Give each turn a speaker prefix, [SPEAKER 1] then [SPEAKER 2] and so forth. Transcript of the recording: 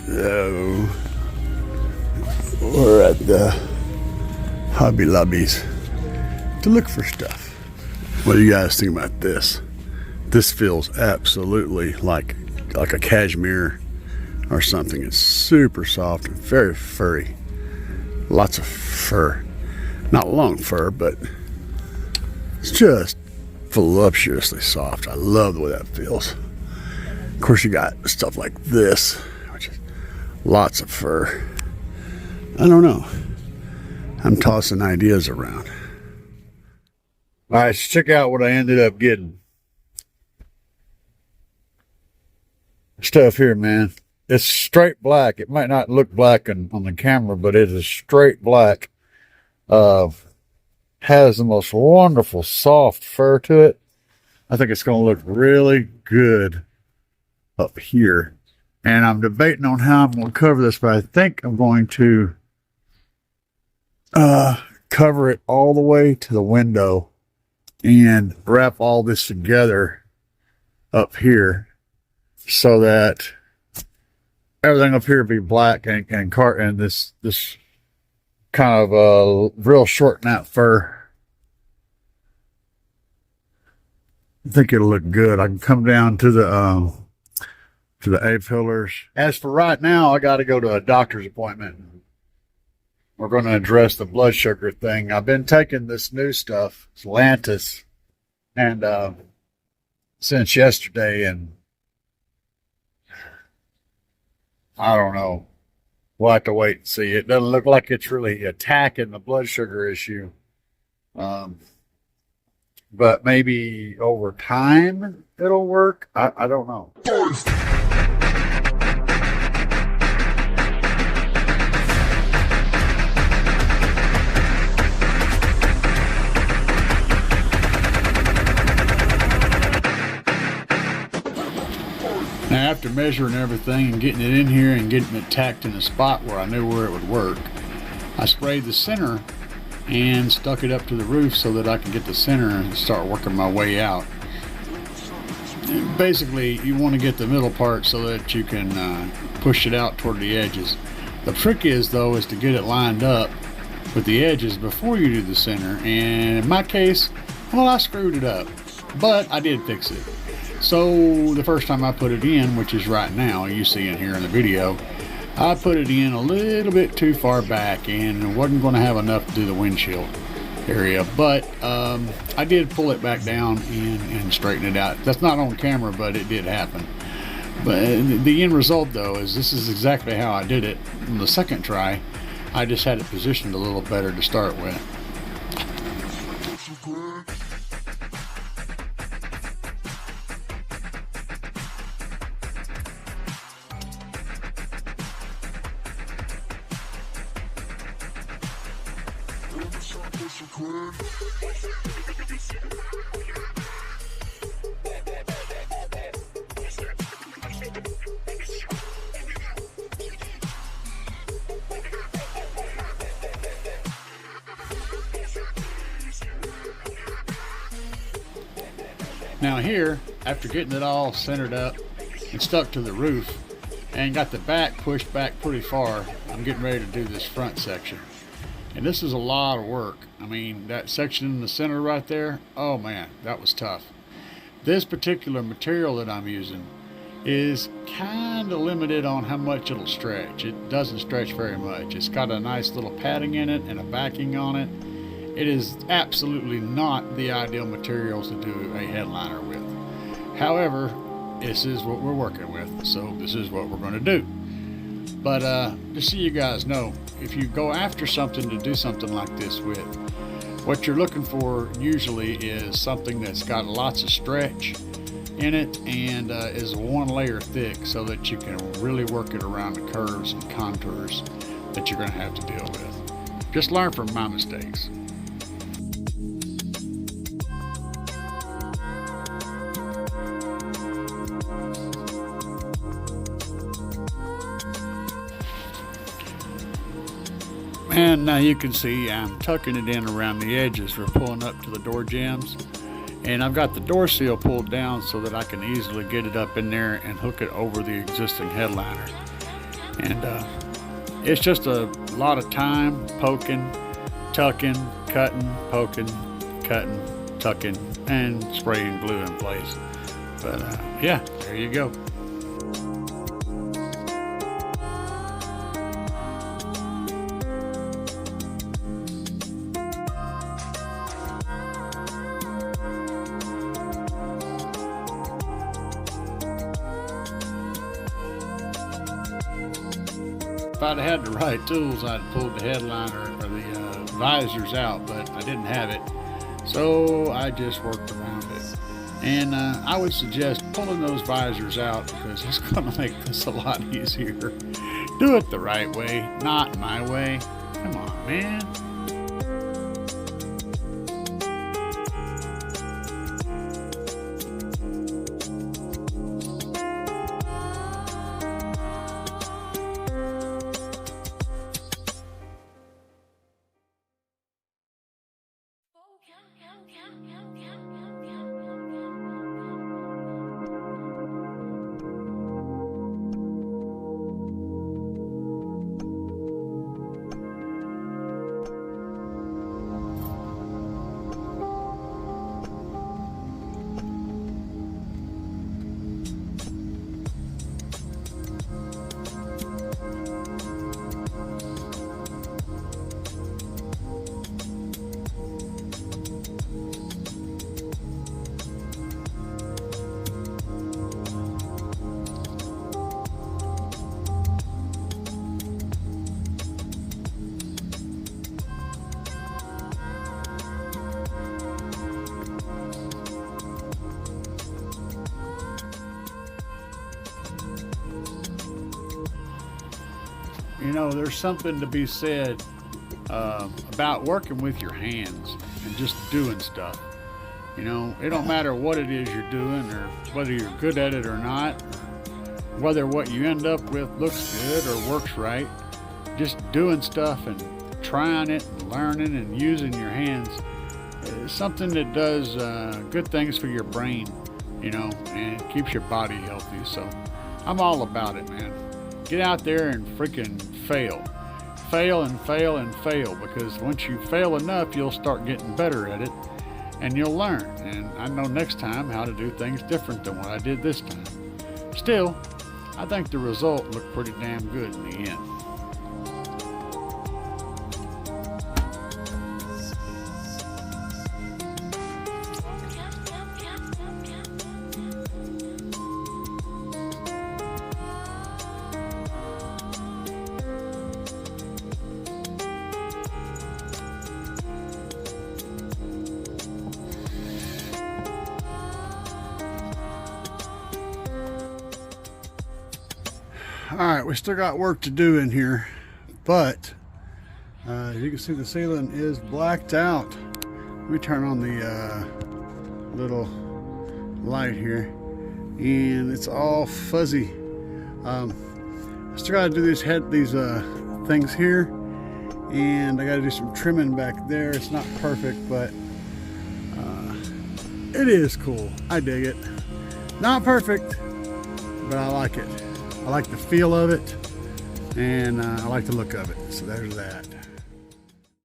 [SPEAKER 1] So we're at the Hobby Lobbies to look for stuff. What do you guys think about this? This feels absolutely like a cashmere or something. It's super soft and very furry. Lots of fur. Not long fur, but it's just voluptuously soft. I love the way that feels. Of course, you got stuff like this, which is lots of fur. I don't know. I'm tossing ideas around. All right, so check out what I ended up getting. Stuff here, man. It's straight black. It might not look black on the camera, but it is straight black. Has the most wonderful soft fur to it. I think it's going to look really good up here. And I'm debating on how I'm going to cover this, but I think I'm going to cover it all the way to the window and wrap all this together up here, so that everything up here will be black and this kind of real short nap fur. I think it'll look good. I can come down to the A-pillars. As for right now, I got to go to a doctor's appointment. We're going to address the blood sugar thing. I've been taking this new stuff, Lantus, and since yesterday, and I don't know. We'll have to wait and see. It doesn't look like it's really attacking the blood sugar issue. But maybe over time it'll work. I don't know. Now, after measuring everything and getting it in here and getting it tacked in a spot where I knew where it would work, I sprayed the center and stuck it up to the roof so that I could get the center and start working my way out. And basically, you want to get the middle part so that you can push it out toward the edges. The trick is, though, is to get it lined up with the edges before you do the center. And in my case, well, I screwed it up, but I did fix it. So the first time I put it in, which is right now, you see it here in the video, I put it in a little bit too far back and wasn't going to have enough to do the windshield area. But I did pull it back down and straighten it out. That's not on camera, but it did happen. But the end result, though, is this is exactly how I did it. On the second try, I just had it positioned a little better to start with. Now here, after getting it all centered up and stuck to the roof and got the back pushed back pretty far, I'm getting ready to do this front section. And this is a lot of work. I mean, that section in the center right there, oh man, that was tough. This particular material that I'm using is kind of limited on how much it'll stretch. It doesn't stretch very much. It's got a nice little padding in it and a backing on it. It is absolutely not the ideal materials to do a headliner with. However, this is what we're working with, so this is what we're going to do. But just so you guys know, if you go after something to do something like this with, what you're looking for usually is something that's got lots of stretch in it and is one layer thick, so that you can really work it around the curves and contours that you're going to have to deal with. Just learn from my mistakes. And now you can see I'm tucking it in around the edges for pulling up to the door jambs. And I've got the door seal pulled down so that I can easily get it up in there and hook it over the existing headliner. And it's just a lot of time poking, tucking, cutting, poking, cutting, tucking, and spraying glue in place. But yeah, there you go. If I'd had the right tools, I'd pulled the headliner or the visors out, but I didn't have it, so I just worked around it. And I would suggest pulling those visors out because it's going to make this a lot easier. Do it the right way, not my way. Come on, man. You know, there's something to be said about working with your hands and just doing stuff. You know, it don't matter what it is you're doing or whether you're good at it or not, or whether what you end up with looks good or works right. Just doing stuff and trying it and learning and using your hands is something that does good things for your brain, you know, and keeps your body healthy. So I'm all about it, man. Get out there and freaking fail. Fail and fail and fail, because once you fail enough, you'll start getting better at it and you'll learn. And I know next time how to do things different than what I did this time. Still, I think the result looked pretty damn good in the end. All right, we still got work to do in here, but as you can see, the ceiling is blacked out. Let me turn on the little light here, and it's all fuzzy. I still got to do these things here, and I got to do some trimming back there. It's not perfect, but it is cool. I dig it. Not perfect, but I like it. I like the feel of it, and I like the look of it. So there's that.